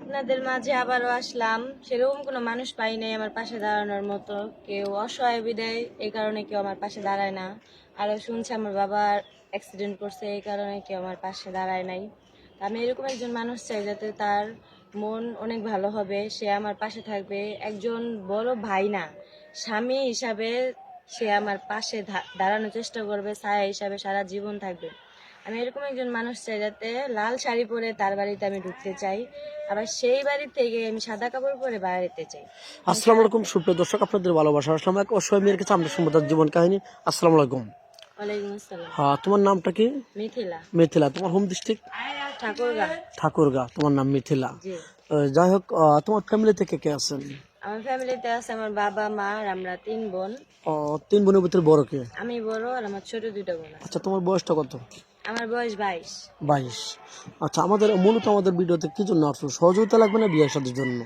আপনাদের মাঝে আবারও আসলাম। সেরকম কোনো মানুষ পাই নাই আমার পাশে দাঁড়ানোর মতো। কেউ অসহায় বিদায়, এই কারণে কেউ আমার পাশে দাঁড়ায় না। আরও শুনছি আমার বাবার অ্যাক্সিডেন্ট করছে, এই কারণে কেউ আমার পাশে দাঁড়ায় নাই। আমি এরকম একজন মানুষ চাই যাতে তার মন অনেক ভালো হবে, সে আমার পাশে থাকবে। একজন বড় ভাই না, স্বামী হিসাবে সে আমার পাশে দাঁড়ানোর চেষ্টা করবে, ছায়া হিসাবে সারা জীবন থাকবে। আমি এরকম একজন মানুষ চাই যাতে লাল শাড়ি পরে তার বাড়িতে আমি ঢুকতে চাই, আবার সেই বাড়ি থেকে আমি সাদা কাপড় পরে বাড়িতে চাই। আসসালামু আলাইকুম সুপ্রিয় দর্শক, আপনাদের ভালোবাসা আসলাম এক অসহায় মেয়ের কাছে আমরা শুনবো তার জীবন কাহিনী। আসসালামু আলাইকুম। ওয়ালাইকুম আসসালাম। হ্যাঁ, তোমার নামটা কি? মিথিলা। মিথিলা। তোমার হোম ডিস্ট্রিক্ট? ঠাকুরগাঁ। ঠাকুরগাঁ। তোমার নাম মিথিলা। জি। যাই হোক, তোমার ফ্যামিলি থেকে কে আছেন? আমার ফ্যামিলিতে আছে আমার বাবা মা আর আমরা 3 বোন। তিন বোনের ভিতরে বড় কে? আমি বড় আর আমার ছোট 2টা বোন আছে। আচ্ছা, তোমার বয়সটা কত? আমার বয়স 22। 22। আচ্ছা, আমাদের ভিডিওতে কি জন্য আসলো? সহযোগিতা লাগবে না বিয়ের সাথে জন্য?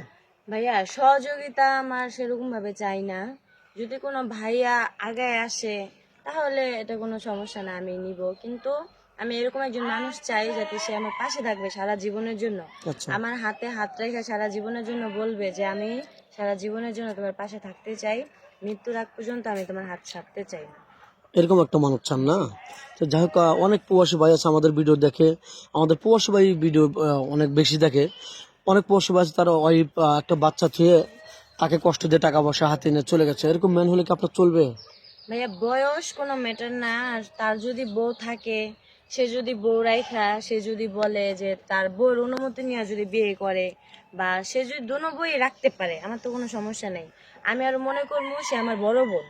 ভাইয়া সহযোগিতা আমার সেরকম ভাবে চাই না। যদি কোনো ভাইয়া আগায় আসে তাহলে এটা কোনো সমস্যা না, আমি নিব। কিন্তু আমি এরকম একজন মানুষ চাই যাতে সে আমার পাশে থাকবে সারা জীবনের জন্য। আচ্ছা, আমার হাতে হাত রেখে সারা জীবনের জন্য বলবে যে আমি সারা জীবনের জন্য তোমার পাশে থাকতে চাই, মৃত্যুর আগ পর্যন্ত আমি তোমার হাত ছাড়তে চাই না। এরকম একটা মানুষ চান না? তো যাই হোক, অনেক প্রবাসী ভাই আছে আমাদের ভিডিও দেখে। আমাদের প্রবাসী ভাই ভিডিও অনেক বেশি দেখে। অনেক প্রবাসী ভাই আছে, তারা ওই একটা বাচ্চা ছুঁয়ে তাকে কষ্ট দিয়ে টাকা পয়সা হাতে নিয়ে চলে গেছে। এরকম ম্যান হলে কি আপনার চলবে? ভাইয়া বয়স কোনো ম্যাটার না। আর তার যদি বউ থাকে, সে যদি বউ রাইখা সে যদি বলে যে তার বউর অনুমতি নিয়ে যদি বিয়ে করে, বা সে যদি দোনো বই রাখতে পারে, আমার তো কোনো সমস্যা নেই। আমি আরো মনে করবো সে আমার বড় বোন।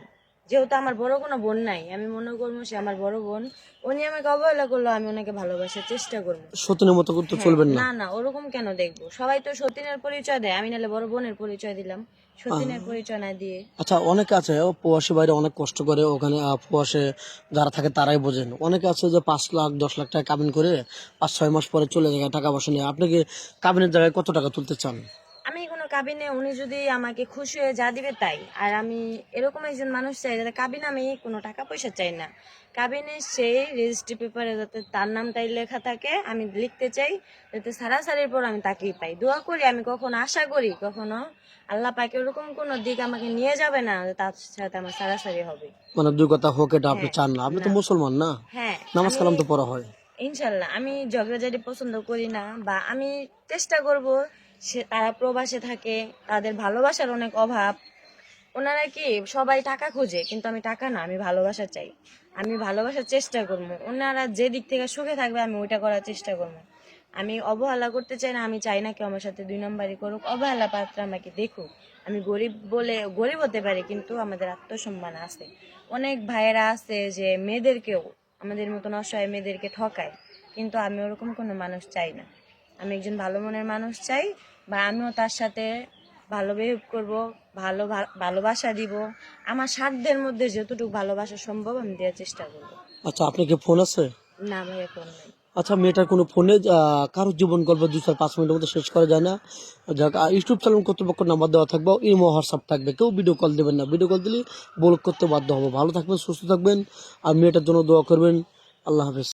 যেহেতু আমার বড় কোনো বোন নাই, আমি মনে করবো সে আমার বড় বোন। উনি আমাকে অবহেলা করলো, আমি ওনাকে ভালোবাসার চেষ্টা করবো। সতীনের মতো করতে চলবেন না। না না, ওরকম কেন দেখবো? সবাই তো সতীনের পরিচয় দেয়, আমি নাহলে বড় বোনের পরিচয় দিলাম, সতীনের পরিচয় না দিয়ে। আচ্ছা, অনেকে আছে প্রবাসী বাইরে অনেক কষ্ট করে ওখানে, প্রবাসে যারা থাকে তারাই বোঝেন। অনেকে আছে যে 5 লাখ 10 লাখ টাকা কাবিন করে 5-6 মাস পরে চলে যায় টাকা পয়সা নিয়ে। আপনি কি কাবিনের জায়গায় কত টাকা তুলতে চান? আমি কোনো কাবিনে উনি যদি আমাকে খুশি হয়ে যা দিবে তাই। আর আমি এরকম একজন মানুষ চাই যাতে কাবিনে আমি কোনো টাকা পয়সা চাই না। কাবিনে সেই রেজিস্ট্রি পেপারে যাতে তার নামটাই লেখা থাকে, আমি লিখতে চাই যাতে সারাসারির পর আমি তাকেই পাই। দোয়া করি, আমি কখনো আশা করি কখনো আল্লাহ পাকে ওরকম কোনো দিক আমাকে নিয়ে যাবে না যে তার সাথে আমার সারাসারি হবে। মানে দুই কথা হোক, এটা আপনি হ্যাঁ, চান না? আপনি তো না। মুসলমান না? হ্যাঁ, নামাজ আমি কালাম তো পড়া হয়। ইনশাল্লাহ আমি ঝগড়াঝাটি পছন্দ করি না, বা আমি চেষ্টা করব। সে তারা প্রবাসে থাকে, তাদের ভালোবাসার অনেক অভাব। ওনারা কি সবাই টাকা খোঁজে, কিন্তু আমি টাকা না, আমি ভালোবাসা চাই। আমি ভালোবাসার চেষ্টা করবো, ওনারা যে দিক থেকে সুখে থাকবে আমি ওইটা করার চেষ্টা করবো। আমি অবহেলা করতে চাই না, আমি চাই না কেউ আমার সাথে 2 নম্বরই করুক, অবহেলা পাত্র আমাকে দেখুক। আমি গরিব বলে গরিব হতে পারি, কিন্তু আমাদের আত্মসম্মান আছে। অনেক ভাইয়েরা আছে যে মেয়েদেরকেও, আমাদের মতন অসহায় মেয়েদেরকে ঠকায়, কিন্তু আমি ওরকম কোনো মানুষ চাই না। আমি একজন ভালো মনের মানুষ চাই, বা আমিও তার সাথে ভালো বিহেভ করবো, ভালোবাসা দিব। আমার সাধ্যের মধ্যে যতটুকু ভালোবাসা সম্ভব আমি দেওয়ার চেষ্টা করবো। আচ্া, আপনার কি ফোন আছে? না ভাই, এখন নাই। আচ্ছা, মেয়েটার কোনো ফোনে কারো জীবন গল্প 2-4-5 মিনিটের মধ্যে শেষ করা যায় না? যাক, ইউটিউব চ্যানেল কর্তৃপক্ষ নাম্বার দেওয়া থাকবে, ইমো হোয়াটসঅ্যাপ থাকবে। কেউ ভিডিও কল দেবেন না, ভিডিও কল দিলে ব্লক করতে বাধ্য হবো। ভালো থাকবেন, সুস্থ থাকবেন, আর মেয়েটার জন্য দোয়া করবেন। আল্লাহ হাফেজ।